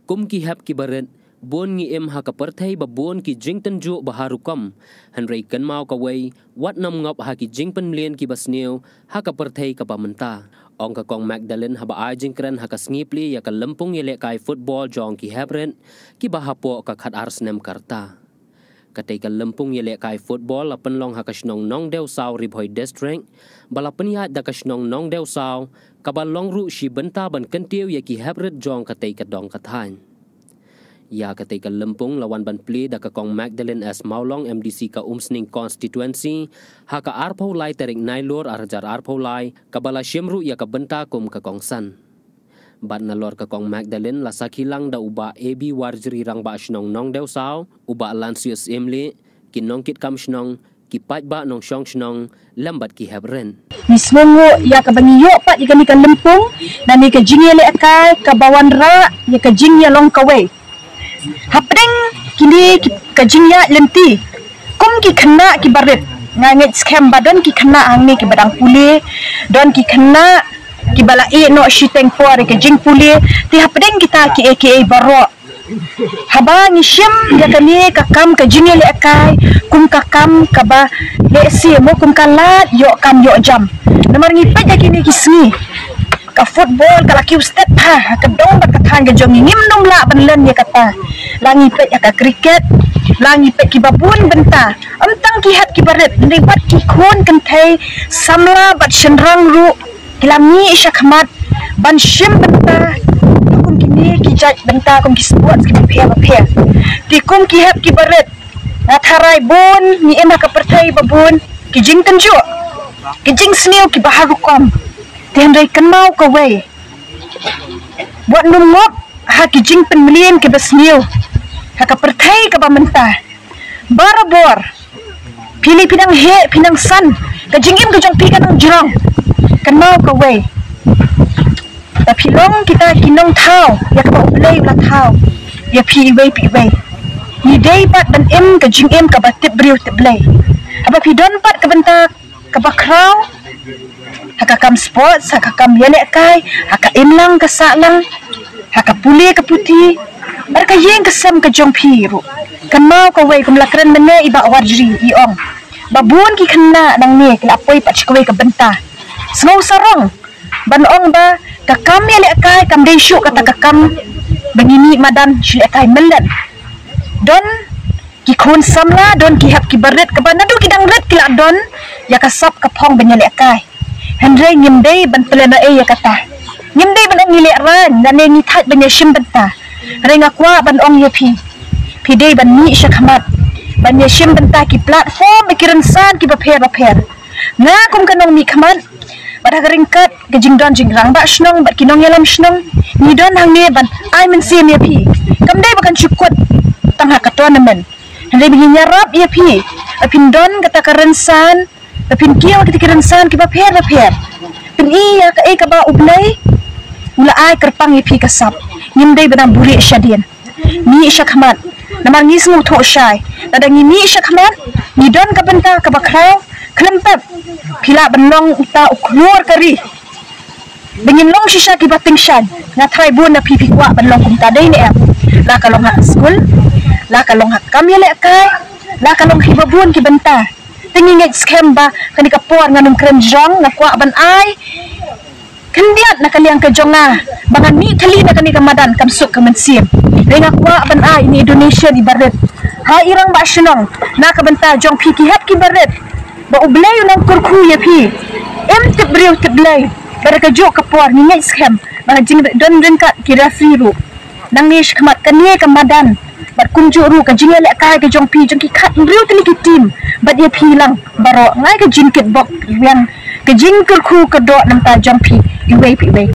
kum ki hap ki baret bon ngi em ha ka parthai ba bon ki jingtan ju baharu kam hanrei kan mau ka wei wat nam ngop ha ki jingpan mlien ki basneu ha ka parthai ka pamanta ong ka kong Magdalene ha ba ai jingkran ha ka snipli ya ka lempung yele kai football jong ki habren ki bahapo ka khat arsnem karta katai ka lempung yele kai football lapan long ha ka snong nong deu saw ribhoi district balapan ya da ka snong nong deu saw kabalong ru shi benta ban kentiu ya ki habret jong katai ka dong kathan ya katai ka lempung lawan ban pli da ka kong Magdalene as maulong MDC ka umsning constituency ha ka arpau lai terik nailor arjar arpau lai kabala shimru ya ka benta kum ka kong san bat nalor ka kong Magdalene la sakilang da uba AB warjri rang ba snong nong deu saw uba lansius emli kinongkit kam snong ki ba nong shong snong lambat ki habren mismongo ya ka bangiyo pat ya ka lempung na ni ka jingle akai ka bawan ra ya ka jingya long kawe hapdeng kini ka jingya lenti kum ki khna ki baret nganget scam badan ki khna angni ki badang pule don ki khna ki bala e no shiteng por ka jing pule ti hapdeng kita ki aka baro haba ni shim ya kani ka kam ka jingle akai kum ka kam ka ba le si mo kum kalat yo kam yo jam namar ngipet ya kini kisni ka football ka laki step ha ka dong ba ka thang ka jong ngim nong la ban len ya kata langi pet ya ka cricket langi pet ki babun benta amtang ki hat ki baret ni bat ki khon kan thai samla bat shenrang ru kilami shakmat ban shim benta kum kini ki jaj benta kum ki sports ki phe ti kum ki hat ki baret natharai bon ni ema ka perthai babun ki jing tanju ki jing sneu ki baharu kom tiandai kan mau ka wei buat numop ha ki jing pen mlien ki basneu ha ka perthai ka bamenta barabor pilih pinang he pinang san ka jingim ka jong pi kan jrong kan mau ka wei tapi long kita kinong thau ya ka ublei la thau ya pi wei ni day pat dan em ka jing em ka batip briu tiblei aba pi don pat ka benta ka bakrau haka kam sports haka kam yele kai haka imlang ka salang haka puli ka puti barka yeng ka sam ka jong piru kan mau ka wei kum lakran mene iba warjri iong babun ki khanna nang ni kla poi pat chkwei ka benta smau sarong ban ong ba ka kam yele kai kam dei shu kata ka kam bangini madan shi kai melan don ki khon samla don ki hap ki baret ka banadu ki dang ret kila don ya ka sap ka phong banyale kai Hendrai ngimdei ban pelana ya kata ngimdei ban ong ngile ran dan ngi that ban yashim benta renga kwa ban ong yapi pidei ban mi shakhamat ban yashim benta ki platform bikiran san ki bapher nga kum kanong mi khamat pada ringkat ke jingdon jingrang ba snong ba kinong yalam snong ni don hang ne ban ai men sim yapi kamdei bakan cukut tangha ka tournament hendrai bi nyarap yapi apin don kata karensan apin kiyo ketika rensan kiba pher pin iya ka ka ba ublay mula ay kerpang ipi kasap ngimday banang buri syadian ni syakhamat namar ngismu tho syai dadang ni syakhamat ni don ka benta ka bakraw klempep pila benong uta uklur kari bengin long shisha kiba tingshan na try bun na pipi kwa benong kum tadai ni em la kalong ha school la kalong ha kamyele kai la kalong hibabun ki benta tingin scam ba kani kapor nganum krenjong na kwa ban ai kendiat na kaliang ka jonga bangan mi kali na kani kamadan kamsuk kamansim renga kwa ban ai ni Indonesia di baret ha irang ba shnong na ka benta jong piki hat ki baret ba ublay nang kurku ya pi em tibriu tiblay bara ka jok kapor ni ngai scam ba jing don ringkat ki referee ru nang ni shkmat kani kamadan bat kunju ru ka jingele kai ka jong pi jong ki khat riu tili ki team bat ye pi lang baro ngai ka jingkit bok yang ka jingkur khu ka do nam ta jong pi iwei pi wei